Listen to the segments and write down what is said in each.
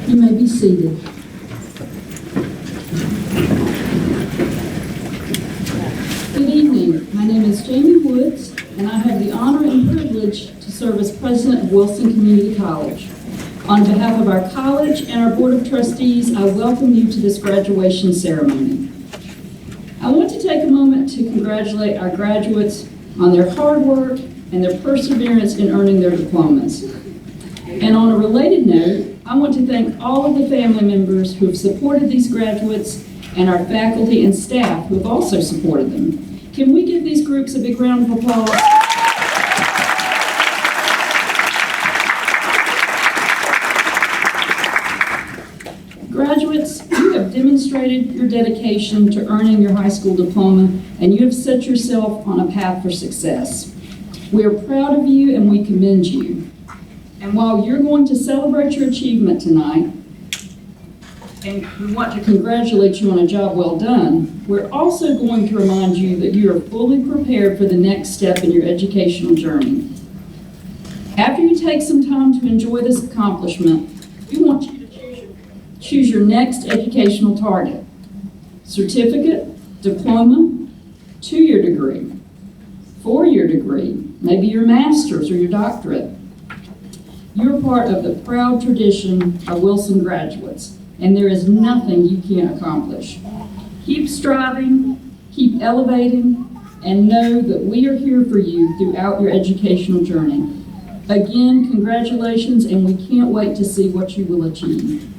You may be seated. Good evening. My name is Jamie Woods, and I have the honor and privilege to serve as president of Wilson Community College. On behalf of our college and our board of trustees, I welcome you to this graduation ceremony. I want to take a moment to congratulate our graduates on their hard work and their perseverance in earning their diplomas. And on a related note, I want to thank all of the family members who have supported these graduates and our faculty and staff who have also supported them. Can we give these groups a big round of applause? Graduates, you have demonstrated your dedication to earning your high school diploma, and you have set yourself on a path for success. We are proud of you and we commend you. And while you're going to celebrate your achievement tonight, and we want to congratulate you on a job well done, we're also going to remind you that you are fully prepared for the next step in your educational journey. After you take some time to enjoy this accomplishment, we want you to choose your next educational target: certificate, diploma, 2-year degree, 4-year degree, maybe your master's or your doctorate. You're part of the proud tradition of Wilson graduates, and there is nothing you can't accomplish. Keep striving, keep elevating, and know that we are here for you throughout your educational journey. Again, congratulations, and we can't wait to see what you will achieve.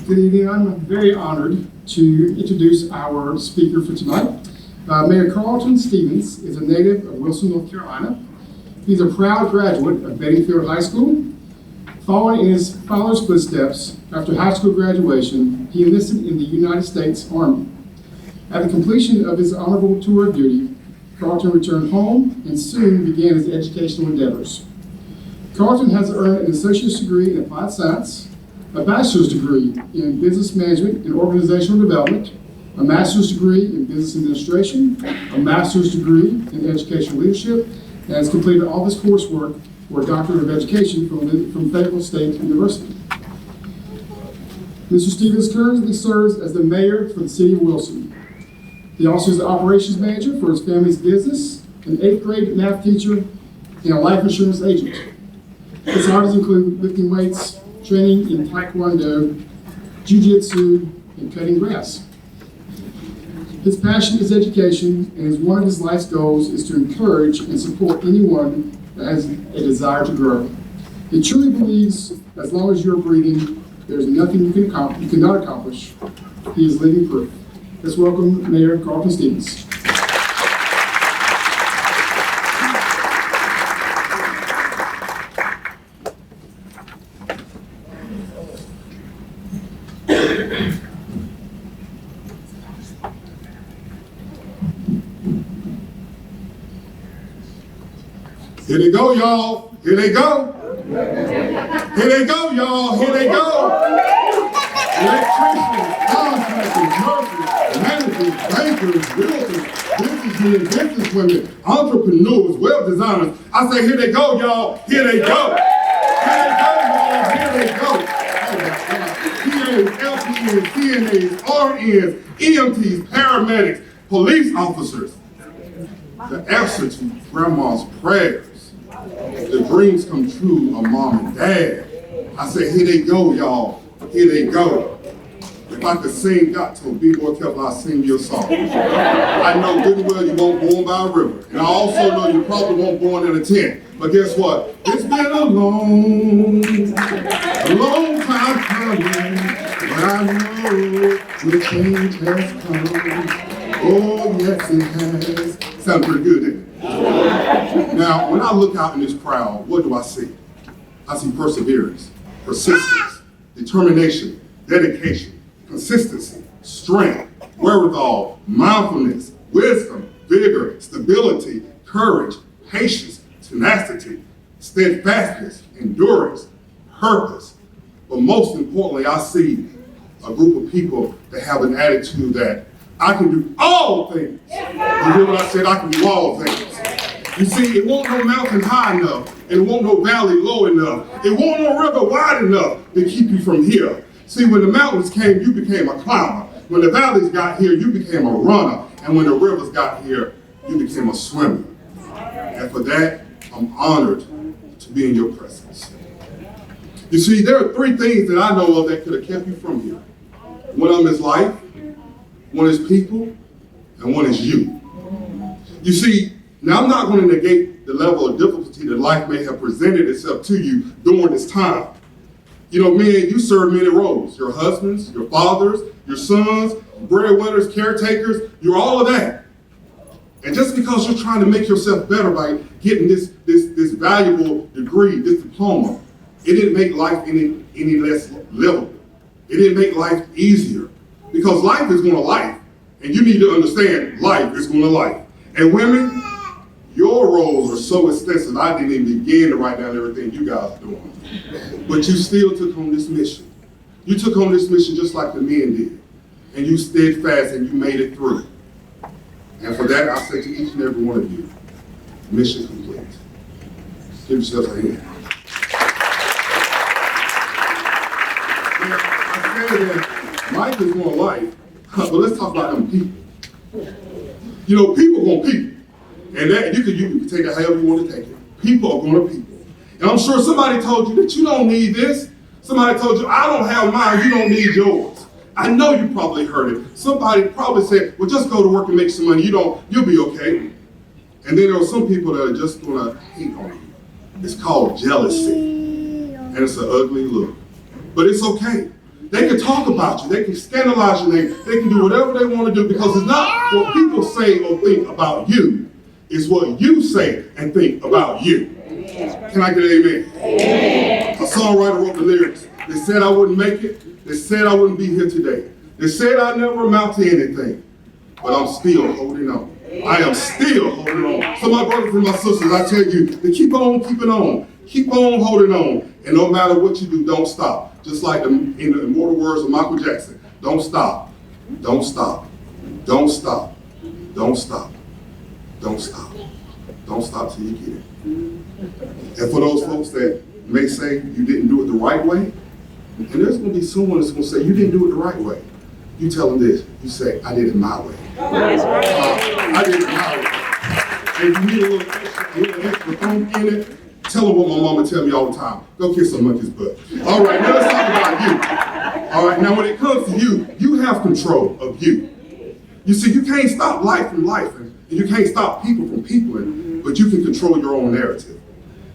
Good evening. I'm very honored to introduce our speaker for tonight. Mayor Carlton Stevens is a native of Wilson, North Carolina. He's a proud graduate of Bedingfield High School. Following in his father's footsteps, after high school graduation, he enlisted in the United States Army. At the completion of his honorable tour of duty, Carlton returned home and soon began his educational endeavors. Carlton has earned an associate's degree in applied science, a bachelor's degree in business management and organizational development, a master's degree in business administration, a master's degree in educational leadership, and has completed all of his coursework for a doctorate of education from Fayetteville State University. Mr. Stevens currently serves as the mayor for the city of Wilson. He also is the operations manager for his family's business, an 8th grade math teacher, and a life insurance agent. His hobbies include lifting weights, training in Taekwondo, Jiu-Jitsu, and cutting grass. His passion is education, and one of his life's goals is to encourage and support anyone that has a desire to grow. He truly believes as long as you're breathing, there's nothing you cannot accomplish. He is living proof. Let's welcome Mayor Carlton Stevens. Here they go, y'all. Here they go. Here they go, y'all. Here they go. Electricians, contractors, nurses, managers, bankers, realtors, businessmen, businesswomen, entrepreneurs, web designers. I say, here they go, y'all. Here they go. Here they go, y'all. Here they go. PAs, LPNs, CNAs, RNs, EMTs, paramedics, police officers. The answer to grandma's prayers. The dreams come true of mom and dad. I say, here they go, y'all. Here they go. If I could sing God told B-Boy Kevin, I'll sing your song. I know good and well you weren't born by a river. And I also know you probably weren't born in a tent. But guess what? It's been a long time coming. But I know the change has come. Oh, yes, it has. Sounds pretty good, didn't it? Now, when I look out in this crowd, what do I see? I see perseverance, persistence, determination, dedication, consistency, strength, wherewithal, mindfulness, wisdom, vigor, stability, courage, patience, tenacity, steadfastness, endurance, purpose. But most importantly, I see a group of people that have an attitude that I can do all things. You hear what I said? I can do all things. You see, it won't no mountain high enough. It won't no valley low enough. It won't no river wide enough to keep you from here. See, when the mountains came, you became a climber. When the valleys got here, you became a runner. And when the rivers got here, you became a swimmer. And for that, I'm honored to be in your presence. You see, there are three things that I know of that could have kept you from here. One of them is life, one is people, and one is you. You see, now I'm not going to negate the level of difficulty that life may have presented itself to you during this time. You know, men, you serve many roles. Your husbands, your fathers, your sons, breadwinners, caretakers, you're all of that. And just because you're trying to make yourself better by getting this valuable degree, this diploma, it didn't make life any less livable. It didn't make life easier. Because life is going to life. And you need to understand life is going to life. And women, your roles are so extensive, I didn't even begin to write down everything you guys are doing. But you still took on this mission. You took on this mission just like the men did. And you steadfast and you made it through. And for that, I say to each and every one of you, mission complete. Give yourselves a hand. I say that life is more life, but let's talk about them people. You know, people are going to people. And that you can take it however you want to take it. People are going to people. And I'm sure somebody told you that you don't need this. Somebody told you, I don't have mine, you don't need yours. I know you probably heard it. Somebody probably said, well, just go to work and make some money. You'll be okay. And then there are some people that are just going to hate on you. It's called jealousy. And it's an ugly look. But it's okay. They can talk about you. They can scandalize your name. They can do whatever they want to do because it's not what people say or think about you. It's what you say and think about you. Can I get an amen? Amen. A songwriter wrote the lyrics. They said I wouldn't make it. They said I wouldn't be here today. They said I'd never amount to anything. But I'm still holding on. I am still holding on. So my brothers and my sisters, I tell you to keep on keeping on. Keep on holding on. And no matter what you do, don't stop. Just like in the immortal words of Michael Jackson, don't stop. Don't stop. Don't stop. Don't stop. Don't stop. Don't stop till you get it. And for those folks that may say you didn't do it the right way, and there's going to be someone that's going to say you didn't do it the right way, you tell them this. You say, I did it my way. I did it my way. And if you need a little extra funk in it, tell them what my mama tell me all the time. Go kiss some monkey's butt. All right, now let's talk about you. All right, now when it comes to you, you have control of you. You see, you can't stop life from life, and you can't stop people from peopling, but you can control your own narrative.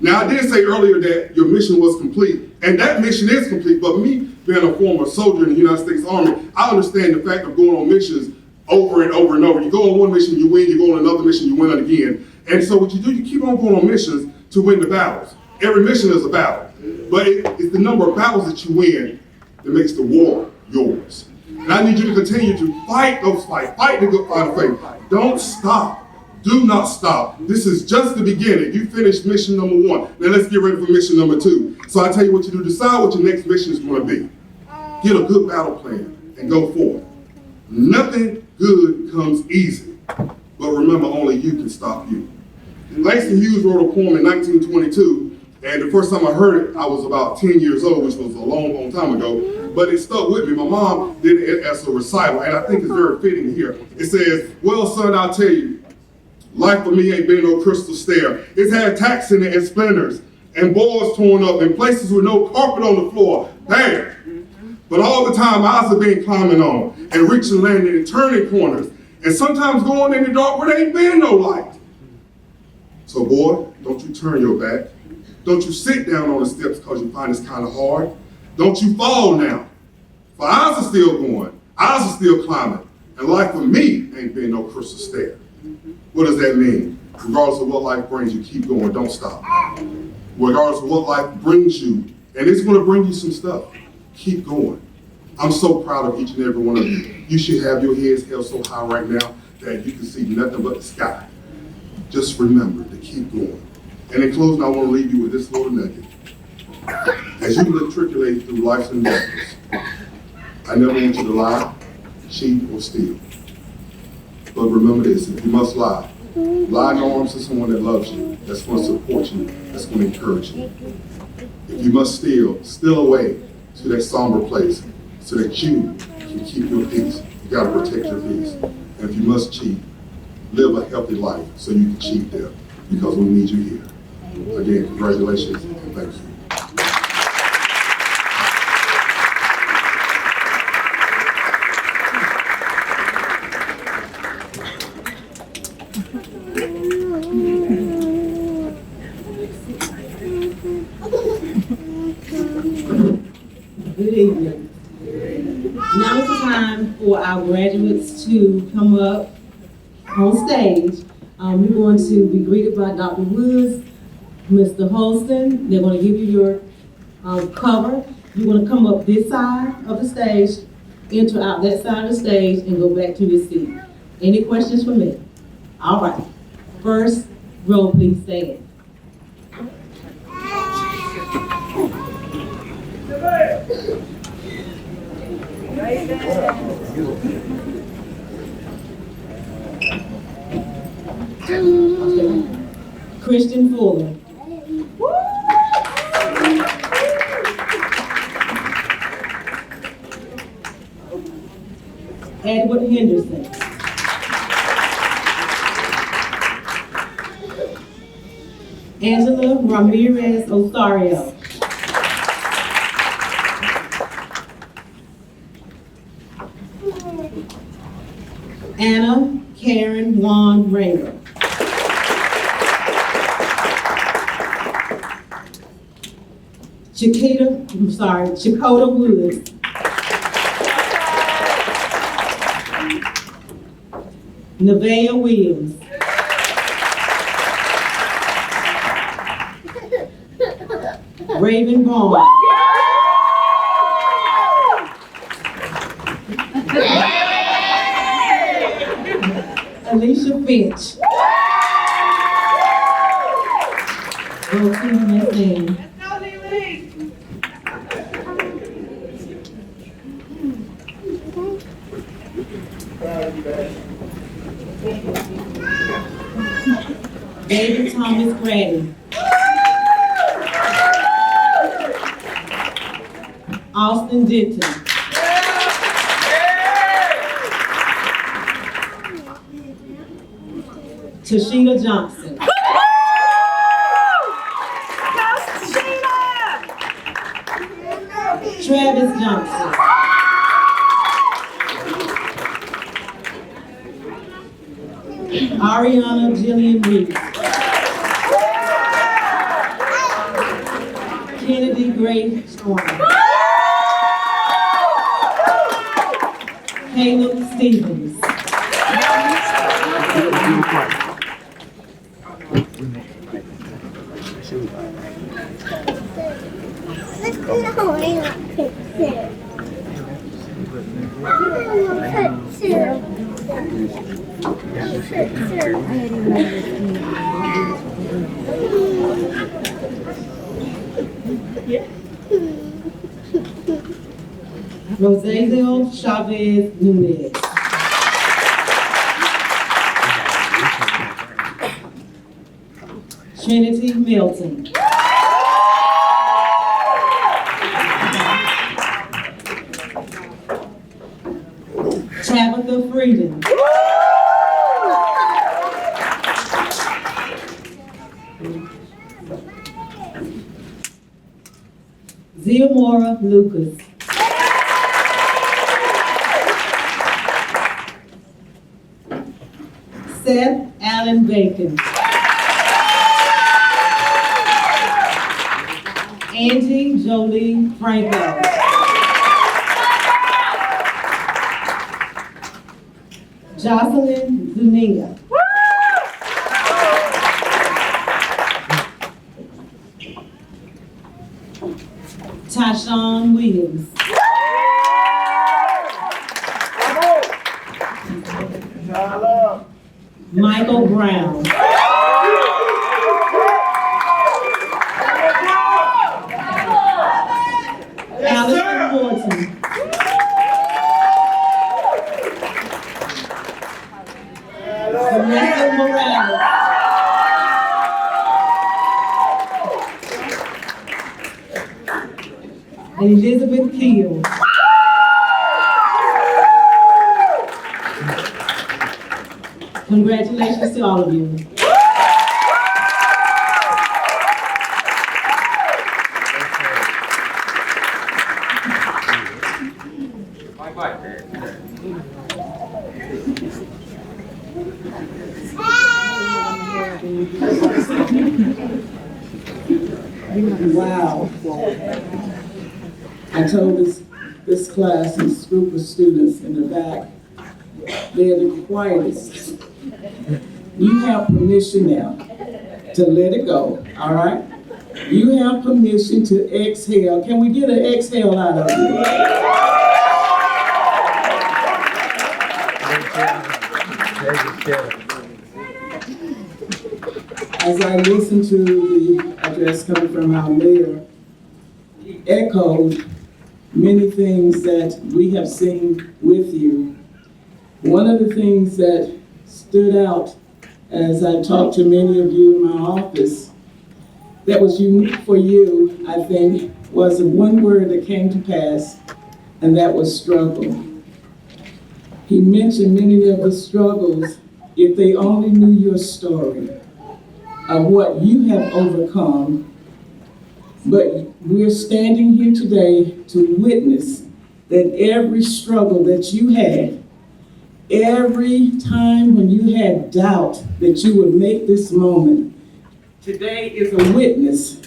Now, I did say earlier that your mission was complete, and that mission is complete, but me being a former soldier in the United States Army, I understand the fact of going on missions over and over and over. You go on one mission, you win, you go on another mission, you win it again. And so what you do, you keep on going on missions to win the battles. Every mission is a battle, but it's the number of battles that you win that makes the war yours. And I need you to continue to fight those fights, fight the good fight of faith. Don't stop. Do not stop. This is just the beginning. You finished mission number 1. Now let's get ready for mission number 2. So I tell you what you do. Decide what your next mission is going to be. Get a good battle plan and go forward. Nothing good comes easy, but remember, only you can stop you. Langston Hughes wrote a poem in 1922, and the first time I heard it, I was about 10 years old, which was a long, long time ago, but it stuck with me. My mom did it as a recital, and I think it's very fitting here. It says, well, son, I'll tell you, life for me ain't been no crystal stair. It's had tacks in it and splinters and boards torn up and places with no carpet on the floor. Bam! But all the time, eyes have been climbing on and reaching, landing, and turning corners. And sometimes going in the dark where there ain't been no light. So boy, don't you turn your back. Don't you sit down on the steps because you find it's kind of hard. Don't you fall now. For eyes are still going. Eyes are still climbing. And life for me ain't been no crystal stair. What does that mean? Regardless of what life brings you, keep going, don't stop. Regardless of what life brings you, and it's going to bring you some stuff, keep going. I'm so proud of each and every one of you. You should have your heads held so high right now that you can see nothing but the sky. Just remember to keep going. And in closing, I want to leave you with this little nugget. As you matriculate through life's endeavors, I never want you to lie, cheat, or steal. But remember this, if you must lie in arms to someone that loves you, that's going to support you, that's going to encourage you. If you must steal away to that somber place so that you can keep your peace. You got to protect your peace. And if you must cheat, live a healthy life so you can cheat them, because we need you here. Again, congratulations and thank you. Good evening. Now is the time for our graduates to come up on stage. You're going to be greeted by Dr. Woods, Mr. Holston. They're going to give you your cover. You're going to come up this side of the stage, enter out that side of the stage, and go back to your seat. Any questions for me? All right. First row, please stand. Christian Fuller. Edward Henderson. Angela Ramirez Osario. Anna Karen Juan Rayner. Chakota Woods. Nevaeh Williams. Raven Vaughn. Alicia Finch. Go to the next name. David Thomas Grady. Austin Denton. Tashina Johnson. Travis Johnson. Ariana Jillian Reed. Kennedy Gray Storm. Caleb Stevens. Rosazel Chavez Nunez. Trinity Milton. Tabitha Frieden. Ziamora Lucas. Seth Allen Bacon. Angie Jolie Franco. Jocelyn Zuniga. Tyshawn Williams. Michael Brown. and Elizabeth Keel. Congratulations to all of you. Wow. I told this class, this group of students in the back, they're the quietest. You have permission now to let it go, all right? You have permission to exhale. Can we get an exhale out of you? As I listened to the address coming from our mayor, he echoed many things that we have seen with you. One of the things that stood out as I talked to many of you in my office that was unique for you, I think, was the one word that came to pass, and that was struggle. He mentioned many of the struggles. If they only knew your story of what you have overcome, but we're standing here today to witness that every struggle that you had, every time when you had doubt that you would make this moment, today is a witness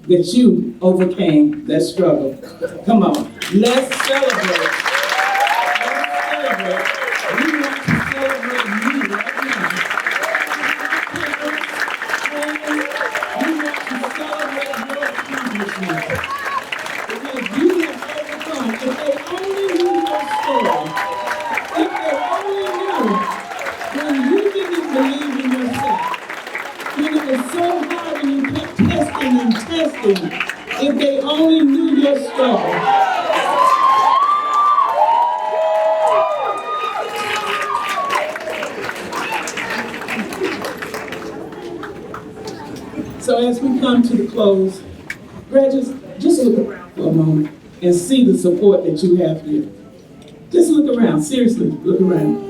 that you overcame that struggle. Come on, let's celebrate. Let's celebrate. We want to celebrate you right now. We want to celebrate your accomplishments. Because you have overcome. If they only knew your story, if they only knew when you didn't believe in yourself, when it was so hard and you kept testing and testing, if they only knew your story. So as we come to the close, graduates, just look around for a moment and see the support that you have here. Just look around, seriously, look around.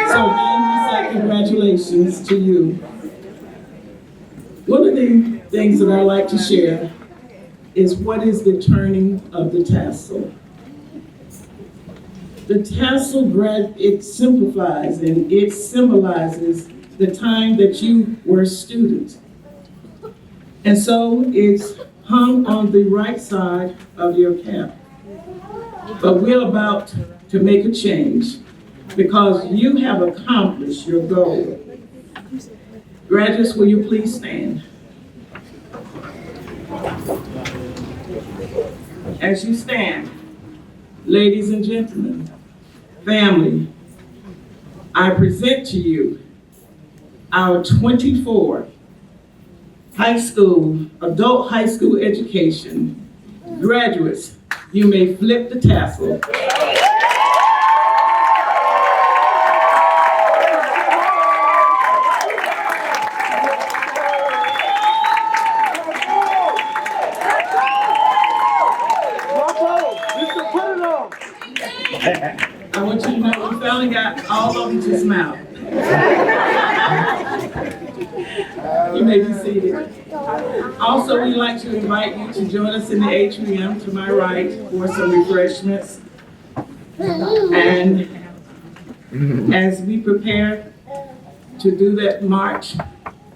So again, we say congratulations to you. One of the things that I like to share is what is the turning of the tassel. The tassel, it simplifies and it symbolizes the time that you were a student. And so it's hung on the right side of your cap. But we're about to make a change because you have accomplished your goal. Graduates, will you please stand? As you stand, ladies and gentlemen, family, I present to you our 24 adult high school education graduates. You may flip the tassel. I want you to know we finally got all of them to smile. You may be seated. Also, we'd like to invite you to join us in the atrium to my right for some refreshments. And as we prepare to do that march,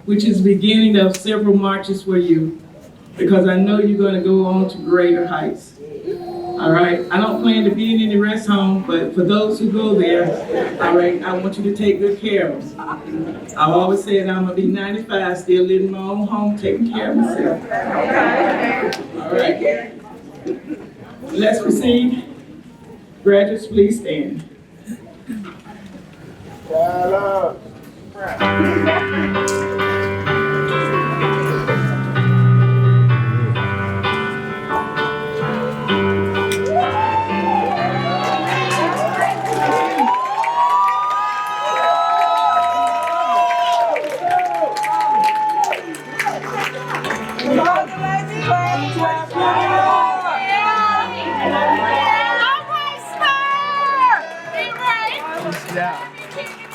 which is the beginning of several marches for you, because I know you're going to go on to greater heights. All right, I don't plan to be in any rest home, but for those who go there, all right, I want you to take good care of them. I've always said I'm gonna be 95, still living in my own home, taking care of myself. All right, let's proceed. Graduates, please stand. Yeah.